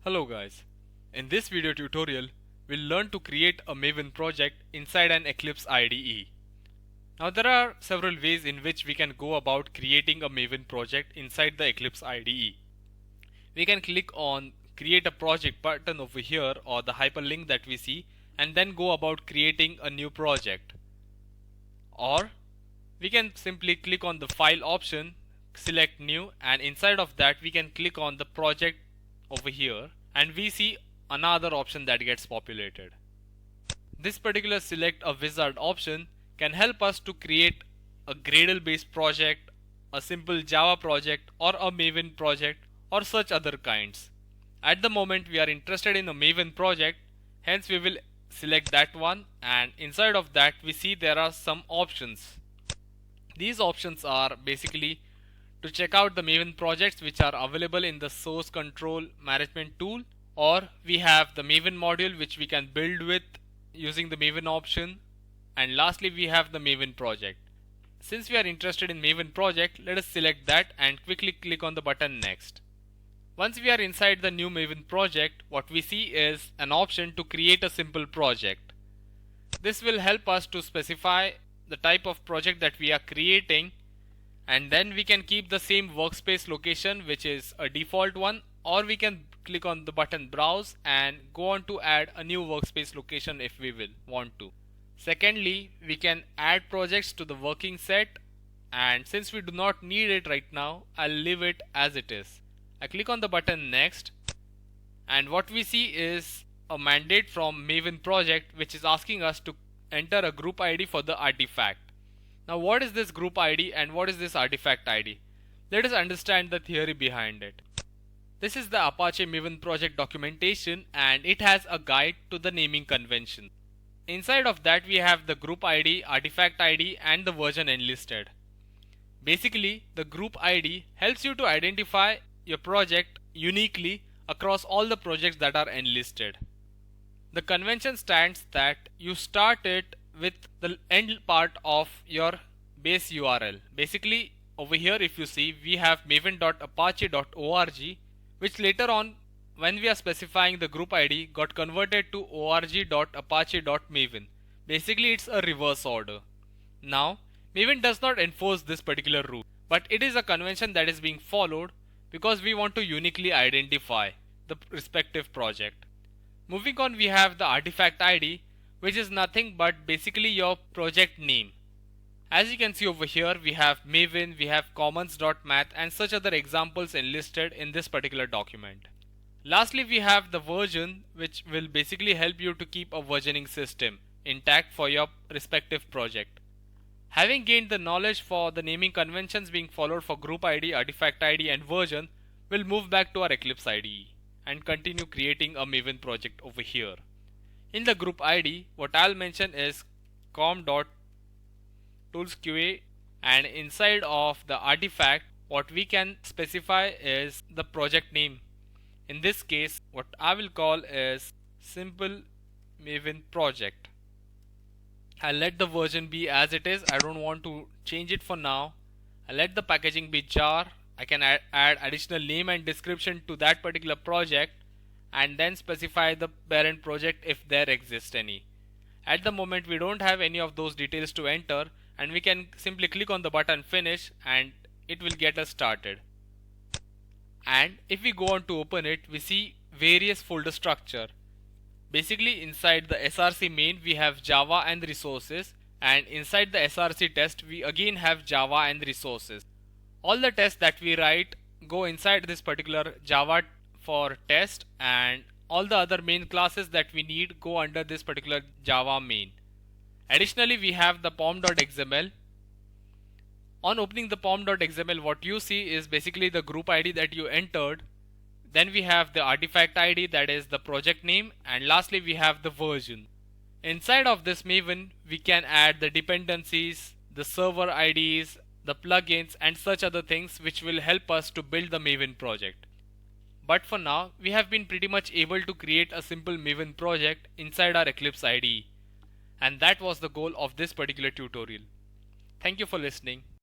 Hello guys, in this video tutorial we'll learn to create a Maven project inside an Eclipse IDE. Now there are several ways in which we can go about creating a Maven project inside the Eclipse IDE. We can click on create a project button over here or the hyperlink that we see and then go about creating a new project. Or we can simply click on the file option, select new, and inside of that we can click on the project over here and we see another option that gets populated. This particular select a wizard option can help us to create a Gradle based project, a simple Java project, or a Maven project, or such other kinds. At the moment we are interested in a Maven project, hence we will select that one, and inside of that we see there are some options. These options are basically to check out the Maven projects which are available in the source control management tool, or we have the Maven module which we can build with using the Maven option, and lastly we have the Maven project. Since we are interested in Maven project, let us select that and quickly click on the button next. Once we are inside the new Maven project, what we see is an option to create a simple project. This will help us to specify the type of project that we are creating, and then we can keep the same workspace location which is a default one, or we can click on the button browse and go on to add a new workspace location if we will want to. Secondly, we can add projects to the working set, and since we do not need it right now, I'll leave it as it is. I click on the button next, and what we see is a mandate from Maven project which is asking us to enter a group ID for the artifact. Now what is this group ID and what is this artifact ID? Let us understand the theory behind it. This is the Apache Maven project documentation and it has a guide to the naming convention. Inside of that we have the group ID, artifact ID, and the version enlisted. Basically, the group ID helps you to identify your project uniquely across all the projects that are enlisted. The convention stands that you start it with the end part of your base URL. Basically, over here if you see, we have maven.apache.org, which later on when we are specifying the group ID got converted to org.apache.maven. Basically it's a reverse order. Now Maven does not enforce this particular rule, but it is a convention that is being followed because we want to uniquely identify the respective project. Moving on, we have the artifact ID, which is nothing but basically your project name. As you can see over here, we have Maven, we have commons.math, and such other examples enlisted in this particular document. Lastly, we have the version, which will basically help you to keep a versioning system intact for your respective project. Having gained the knowledge for the naming conventions being followed for group ID, artifact ID, and version, we'll move back to our Eclipse IDE and continue creating a Maven project over here. In the group ID, what I'll mention is com.ToolsQA, and inside of the artifact, what we can specify is the project name. In this case, what I will call is simple Maven project. I'll let the version be as it is. I don't want to change it for now. I'll let the packaging be jar. I can add additional name and description to that particular project and then specify the parent project if there exists any. At the moment we don't have any of those details to enter, and we can simply click on the button finish and it will get us started. And if we go on to open it, we see various folder structure. Basically inside the src main we have Java and resources, and inside the src test we again have Java and resources. All the tests that we write go inside this particular Java for test, and all the other main classes that we need go under this particular Java main. Additionally, we have the Pom.xml. On opening the Pom.xml, what you see is basically the group ID that you entered. Then we have the artifact ID, that is the project name, and lastly we have the version. Inside of this Maven, we can add the dependencies, the server IDs, the plugins, and such other things which will help us to build the Maven project. But for now, we have been pretty much able to create a simple Maven project inside our Eclipse IDE. And that was the goal of this particular tutorial. Thank you for listening.